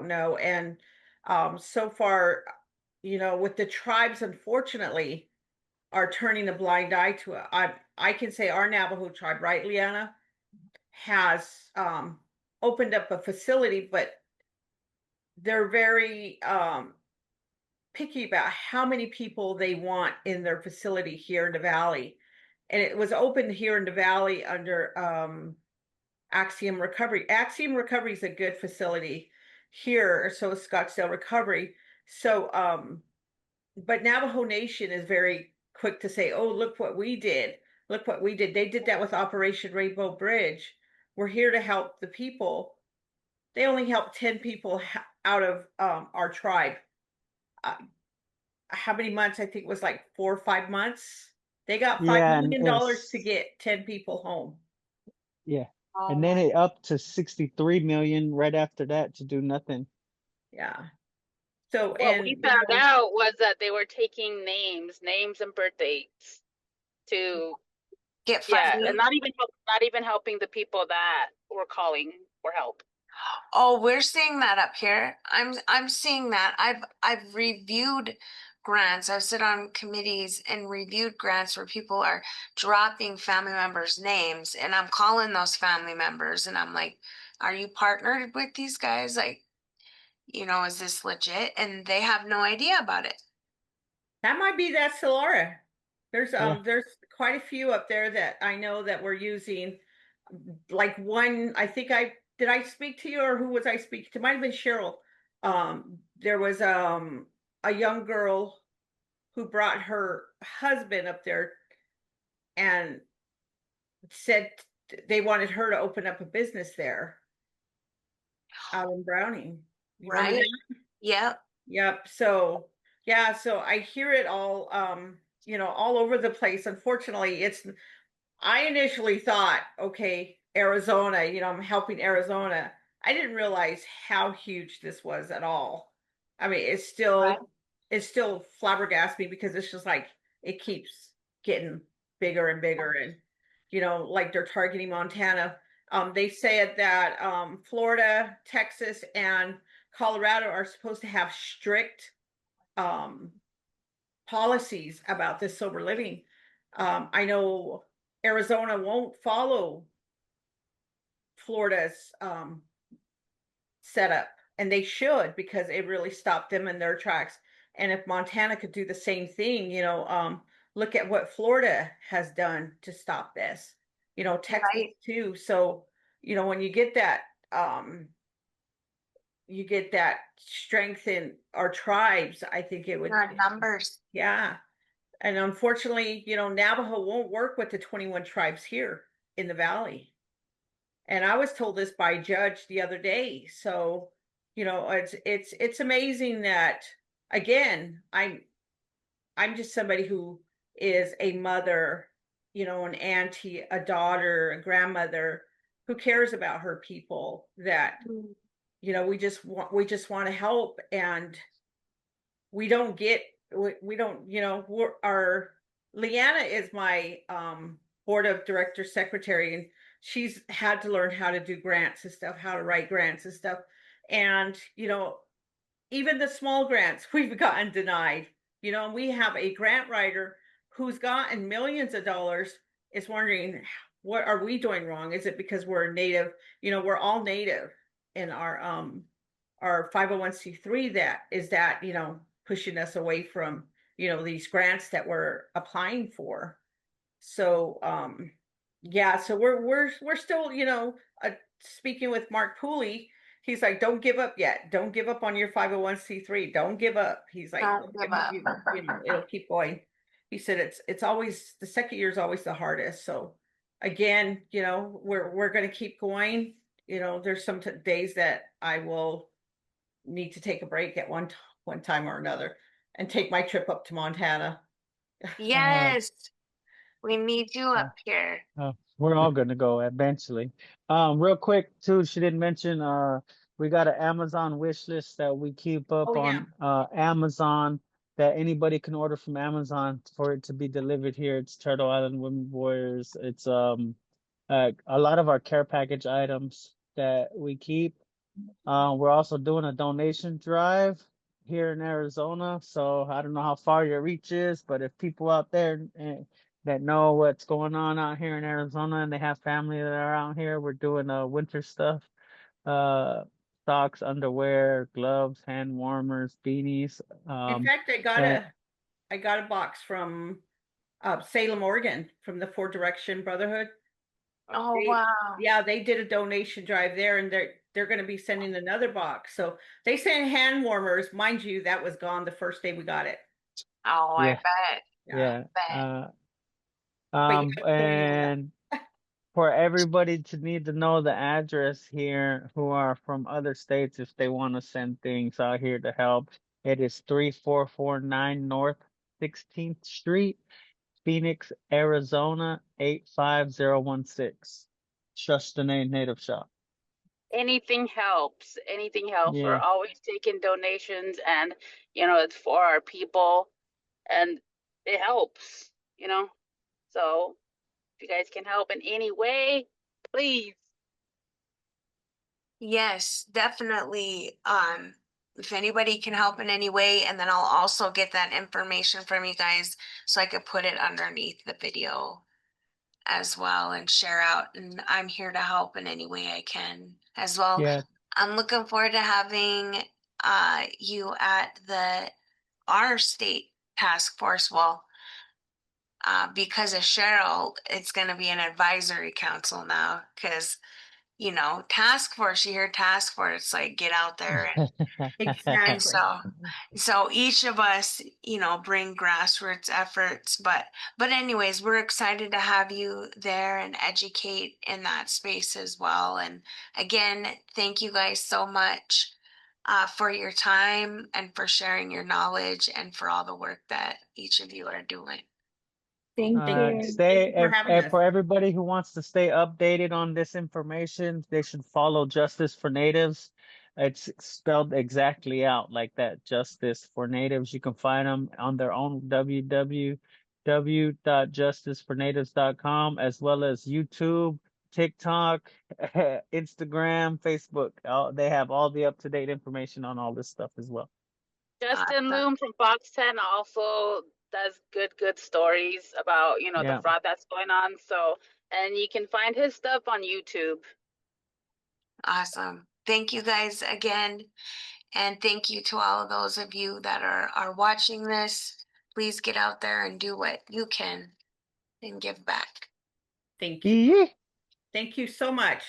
S1: know. And so far, with the tribes, unfortunately, are turning a blind eye to it. I can say our Navajo tribe, right, Liana, has opened up a facility, but they're very picky about how many people they want in their facility here in the valley. And it was opened here in the valley under Axiom Recovery. Axiom Recovery is a good facility here, so is Scottsdale Recovery. So but Navajo Nation is very quick to say, oh, look what we did. Look what we did. They did that with Operation Rainbow Bridge. We're here to help the people. They only helped 10 people out of our tribe. How many months? I think it was like 4 or 5 months. They got $5
S4: Yeah, and
S1: million to get 10 people home.
S4: yeah.
S3: Oh
S4: And then
S3: my-
S4: it up to 63 million right after that to do nothing.
S1: Yeah. So,
S2: What
S1: and
S2: we found out was that they were taking names and birth dates to
S3: Get
S2: yeah,
S3: funding.
S2: and not even helping the people that were calling for help.
S3: Oh, we're seeing that up here. I'm seeing that. I've reviewed grants. I've sit on committees and reviewed grants where people are dropping family members' names, and I'm calling those family members and I'm like, are you partnered with these guys? Like, is this legit? And they have no idea about it.
S1: that might be that Solara. There's
S4: Yeah.
S1: there's quite a few up there that I know that we're using. Like one, I think did I speak to you, or who was I speaking to? Might have been Cheryl. There was a young girl who brought her husband up there and said they wanted her to open up a business there out in Browning. You remember
S3: Right?
S1: that?
S3: Yep.
S1: Yep. So yeah, so I hear it all all over the place. Unfortunately, I initially thought, okay, Arizona, I'm helping Arizona. I didn't realize how huge this was at all. I mean,
S3: Right.
S1: it's still flabbergasted me, because it's just like it keeps getting bigger and bigger. And like they're targeting Montana. They said that Florida, Texas, and Colorado are supposed to have strict policies about this sober living. I know Arizona won't follow Florida's setup, and they should, because it really stopped them in their tracks. And if Montana could do the same thing, look at what Florida has done to stop this, Texas
S3: Right.
S1: too. So, when you get that strength in our tribes, I think it would,
S3: Our numbers.
S1: yeah. And unfortunately, Navajo won't work with the 21 tribes here in the valley. And I was told this by a judge the other day. So, it's amazing that, again, I'm just somebody who is a mother, an auntie, a daughter, a grandmother who cares about her people, that
S3: Mm.
S1: we just want to help, and we don't get we don't our Leanna is my board of directors secretary, and she's had to learn how to do grants and stuff, how to write grants and stuff. And even the small grants we've gotten denied. We have a grant writer who's gotten millions of dollars, is wondering, what are we doing wrong? Is it because we're native? We're all native in our 501c3, that pushing us away from these grants that we're applying for. So yeah, so we're still, speaking with Mark Pooley. He's like, don't give up yet. Don't give up on your 501c3. Don't give up. He's like,
S3: Don't give up.
S1: it'll keep going. He said it's always the second year is always the hardest. So again, we're going to keep going. There's some days that I will need to take a break at one time or another, and take my trip up to Montana.
S3: Yes, we need you
S4: Uh,
S3: up here.
S4: We're all gonna go eventually. Real quick too, she didn't mention we got an Amazon wish list that we keep up
S1: Oh, yeah.
S4: on Amazon, that anybody can order from Amazon for it to be delivered here. It's Turtle Island Women Warriors. It's a lot of our care package items that we keep. We're also doing a donation drive here in Arizona. So I don't know how far your reach is, but if people out there that know what's going on out here in Arizona and they have family that are out here, we're doing winter stuff. Uh, Socks, underwear, gloves, hand warmers, beanies.
S1: In fact,
S4: And
S1: I got a box from Salem, Oregon, from the Four Direction Brotherhood.
S3: Oh,
S1: They,
S3: wow.
S1: yeah, they did a donation drive there, and they're going to be sending another box. So they sent hand warmers, mind you, that was gone the first day we got it.
S3: Oh, I
S4: yeah,
S3: bet.
S1: Yeah,
S4: yeah.
S3: Bet.
S1: but yeah, so,
S4: And for everybody to need to know the address here who are from other states, if they want to send things out here to help, it is 3449 North 16th Street, Phoenix, Arizona 85016. Just the name Native Shop.
S2: Anything helps. Anything helps. We're
S4: Yeah.
S2: always taking donations, and it's for our people, and it helps, So if you guys can help in any way, please.
S3: Yes, definitely. If anybody can help in any way, and then I'll also get that information from you guys so I could put it underneath the video as well and share out. And I'm here to help in any way I can as well.
S4: Yeah.
S3: I'm looking forward to having you at our state task force. Well, because of Cheryl, it's going to be an advisory council now, because task force, you hear task force, it's like get out there. And
S1: exactly.
S3: so each of us, bring grassroots efforts, but anyways, we're excited to have you there and educate in that space as well. And again, thank you guys so much for your time and for sharing your knowledge and for all the work that each of you are doing.
S5: Thank you.
S1: Thank you for having us.
S4: For everybody who wants to stay updated on this information, they should follow Justice for Natives. It's spelled exactly out like that, Justice for Natives. You can find them on their own www.justicefornatives.com, as well as YouTube, TikTok, Instagram, Facebook. They have all the up-to-date information on all this stuff as well.
S2: Justin Loom from Fox 10 also does good stories about, the fraud that's going on. So, and you can find his stuff on YouTube.
S3: Awesome. Thank you guys again. And thank you to all of those of you that are watching this. Please get out there and do what you can and give back.
S1: Thank you.
S4: Yeah.
S1: Thank you so much.